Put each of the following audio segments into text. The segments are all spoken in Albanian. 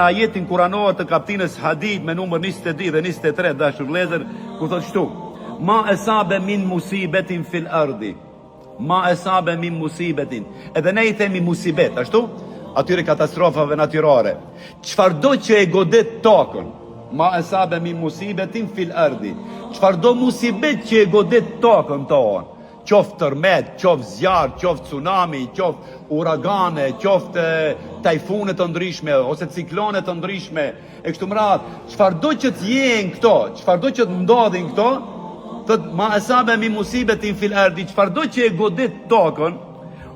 Ajetin kuranor të kaptinës Hadid me numër 22 dhe 23 dashur vëllezër, ku thotë kështu: Ma asabe min musibetin fil ardi. Ma asabe min musibetin. Edhe ne I themi musibet, ashtu? Atyre katastrofave natyrore. Çfarëdo që e godet tokën, ma asabe min musibetin fil ardi. Çfarëdo musibet që e godet tokën tonë, qoftë tërmet, qoftë zjarr, qoftë tsunami, qoftë uragane, qoftë tajfune të ndryshme ose ciklone të ndryshme e kështu me radhë, çfarëdo që të jenë këto, çfarëdo që të ndodhin këto, thot ma asabe min musibetin fil ardi, çfarëdo që e godet tokën,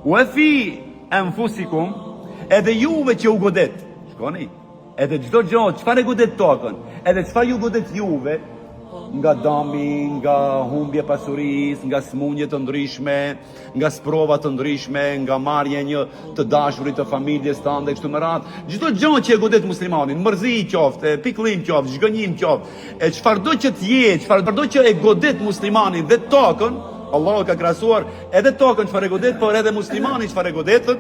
wa fi anfusikum, edhe juve që u godet. Shkoni, edhe çdo gjë, çfarë e godet tokën, edhe çfarë ju godet juve, nga dami, nga humbje pasurisë, nga smunje të ndryshme, nga sprova të ndryshme, nga marrja një të dashurit të familjes tënde kështu me radhë, çdo gjë që e godet muslimanin, mërzi qoftë, pikëllim qoftë, zhgënjim qoftë, e çfarëdo që të jetë, çfarëdo që e godet muslimanin dhe tokën, Allahu ka krahasuar edhe tokën çfarë e godet, por edhe muslimanin çfarë e godet,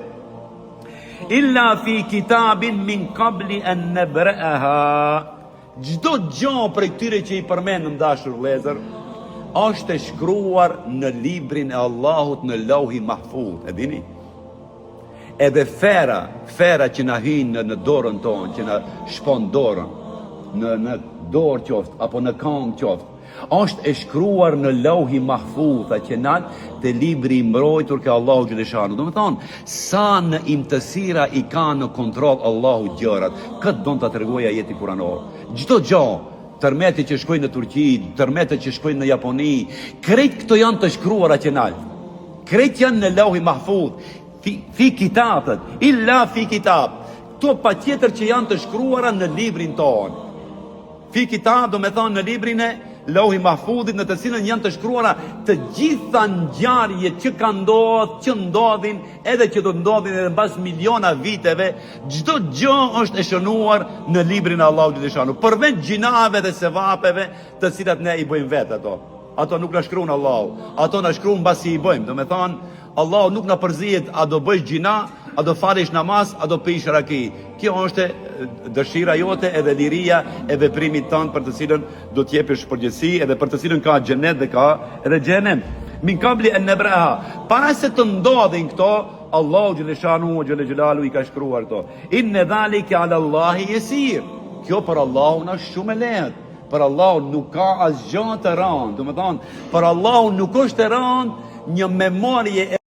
illa fi kitabin min qabli an nabra'aha. Çdo gjë prej këtyre që I përmendëm dashur vëllezër, është e shkruar në librin e Allahut në Lauhi Mahfuz, e dini? Edhe fera që na hynë në dorën tonë, që na shpon dorën, në dorë qoftë apo në këmbë qoftë, është e shkruar në Lauhi Mahfuz, që natë te libri I mbrojtur ke Allahu xhaleshanu. Do të thonë, sa në imtësira I ka në kontroll Allahu gjërat. Këtë don ta tregoj ajeti kuranor. Çdo gjë, tërmeti që shkojnë në Turqi, tërmetet që shkojnë në Japoni, krejt këto janë të shkruara që nalt. Krejt janë në Lauhi Mahfuz, fi kitabet, illa fi kitab. Këto patjetër që janë të shkruara në librin tonë. Fi kitab do me thonë në librin e Lauhi Mahfuzit, në të cilën janë të shkruara të gjitha ngjarjet që kanë ndodhur, që ndodhin, edhe që do të ndodhin edhe mbas miliona viteve, çdo gjë është e shënuar në librin e Allahut xhaleshanu. Përveç gjinave dhe sevapeve, të cilat ne I bëjmë vetë ato. Ato nuk na shkruan Allahu, ato na shkruan mbasi I bëjmë. Do me thonë, Allahu nuk na përzihet a do bësh gjina, a do falësh namaz, a do pish raki. Kjo është dëshira jote edhe liria e veprimit tënd për të cilën do të jepësh përgjegjësi edhe për të cilën ka xhenet dhe ka edhe xhenem. Min qabli an nabraha. Para se të ndodhin këto, Allahu xhaleshanu xhel xhelalu I ka shkruar këto. Inna dhalika ala Allahi yasir. Kjo për Allahun është shumë e lehtë. Për Allahun nuk ka asgjë të rëndë. Do të thonë, për Allahun nuk është e rëndë një memorie